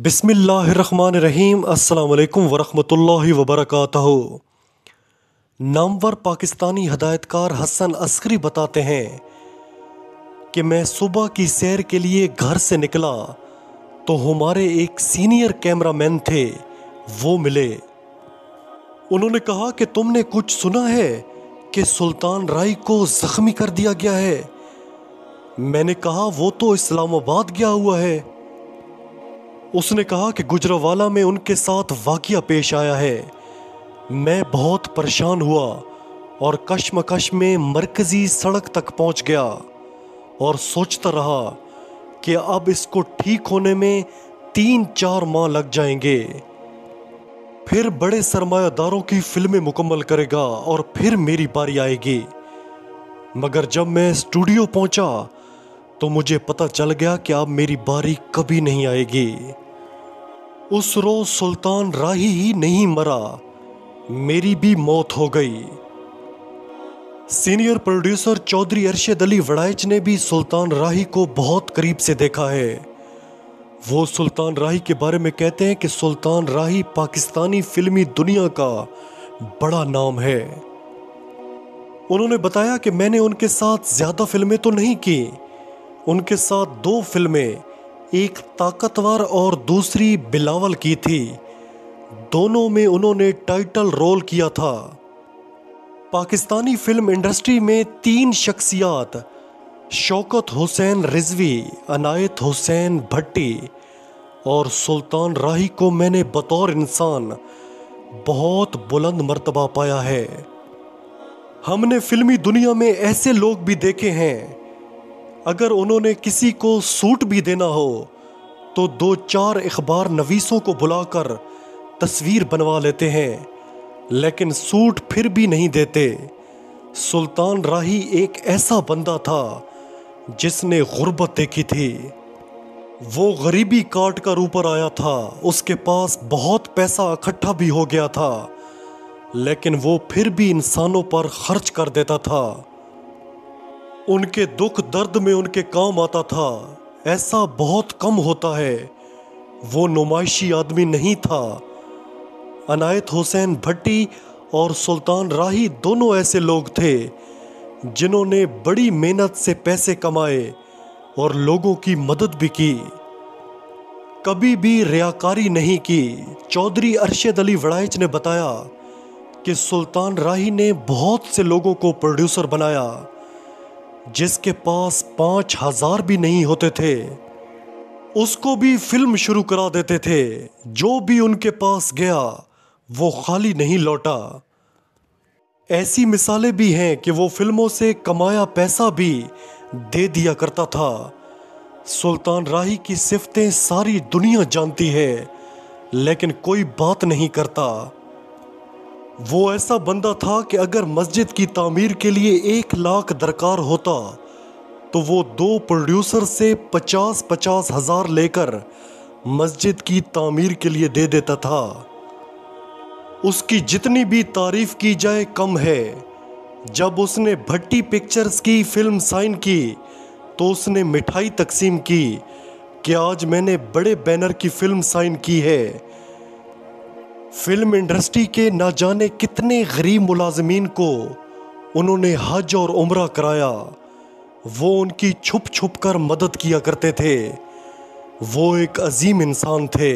بسم اللہ الرحمن الرحیم۔ السلام علیکم ورحمۃ اللہ وبرکاتہ۔ نامور پاکستانی ہدایت کار حسن عسکری بتاتے ہیں کہ میں صبح کی سیر کے لیے گھر سے نکلا تو ہمارے ایک سینئر کیمرہ مین تھے، وہ ملے۔ انہوں نے کہا کہ تم نے کچھ سنا ہے کہ سلطان رائی کو زخمی کر دیا گیا ہے؟ میں نے کہا وہ تو اسلام آباد گیا ہوا ہے۔ اس نے کہا کہ گجرانوالہ میں ان کے ساتھ واقعہ پیش آیا ہے۔ میں بہت پریشان ہوا اور کشمکش میں مرکزی سڑک تک پہنچ گیا اور سوچتا رہا کہ اب اس کو ٹھیک ہونے میں 3-4 ماہ لگ جائیں گے، پھر بڑے سرمایہ داروں کی فلمیں مکمل کرے گا اور پھر میری باری آئے گی۔ مگر جب میں اسٹوڈیو پہنچا تو مجھے پتہ چل گیا کہ اب میری باری کبھی نہیں آئے گی۔ اس روز سلطان راہی ہی نہیں مرا، میری بھی موت ہو گئی۔ سینئر پروڈیوسر چودھری ارشد علی وڑائچ نے بھی سلطان راہی کو بہت قریب سے دیکھا ہے۔ وہ سلطان راہی کے بارے میں کہتے ہیں کہ سلطان راہی پاکستانی فلمی دنیا کا بڑا نام ہے۔ انہوں نے بتایا کہ میں نے ان کے ساتھ زیادہ فلمیں تو نہیں کی، ان کے ساتھ 2 فلمیں، ایک طاقتور اور دوسری بلاول کی تھی۔ دونوں میں انہوں نے ٹائٹل رول کیا تھا۔ پاکستانی فلم انڈسٹری میں 3 شخصیات، شوکت حسین رضوی، عنایت حسین بھٹی اور سلطان راہی کو میں نے بطور انسان بہت بلند مرتبہ پایا ہے۔ ہم نے فلمی دنیا میں ایسے لوگ بھی دیکھے ہیں، اگر انہوں نے کسی کو سوٹ بھی دینا ہو تو 2-4 اخبار نویسوں کو بلا کر تصویر بنوا لیتے ہیں، لیکن سوٹ پھر بھی نہیں دیتے۔ سلطان راہی ایک ایسا بندہ تھا جس نے غربت دیکھی تھی، وہ غریبی کاٹ کر اوپر آیا تھا، اس کے پاس بہت پیسہ اکٹھا بھی ہو گیا تھا، لیکن وہ پھر بھی انسانوں پر خرچ کر دیتا تھا، ان کے دکھ درد میں ان کے کام آتا تھا۔ ایسا بہت کم ہوتا ہے، وہ نمائشی آدمی نہیں تھا۔ عنایت حسین بھٹی اور سلطان راہی دونوں ایسے لوگ تھے جنہوں نے بڑی محنت سے پیسے کمائے اور لوگوں کی مدد بھی کی، کبھی بھی ریاکاری نہیں کی۔ چودھری ارشد علی وڑائچ نے بتایا کہ سلطان راہی نے بہت سے لوگوں کو پروڈیوسر بنایا، جس کے پاس 5000 بھی نہیں ہوتے تھے، اس کو بھی فلم شروع کرا دیتے تھے۔ جو بھی ان کے پاس گیا وہ خالی نہیں لوٹا۔ ایسی مثالیں بھی ہیں کہ وہ فلموں سے کمایا پیسہ بھی دے دیا کرتا تھا۔ سلطان راہی کی صفتیں ساری دنیا جانتی ہے، لیکن کوئی بات نہیں کرتا۔ وہ ایسا بندہ تھا کہ اگر مسجد کی تعمیر کے لیے 1 لاکھ درکار ہوتا تو وہ 2 پروڈیوسر سے 50-50 ہزار لے کر مسجد کی تعمیر کے لیے دے دیتا تھا۔ اس کی جتنی بھی تعریف کی جائے کم ہے۔ جب اس نے بھٹی پکچرز کی فلم سائن کی تو اس نے مٹھائی تقسیم کی کہ آج میں نے بڑے بینر کی فلم سائن کی ہے۔ فلم انڈسٹری کے نہ جانے کتنے غریب ملازمین کو انہوں نے حج اور عمرہ کرایا، وہ ان کی چھپ چھپ کر مدد کیا کرتے تھے۔ وہ ایک عظیم انسان تھے۔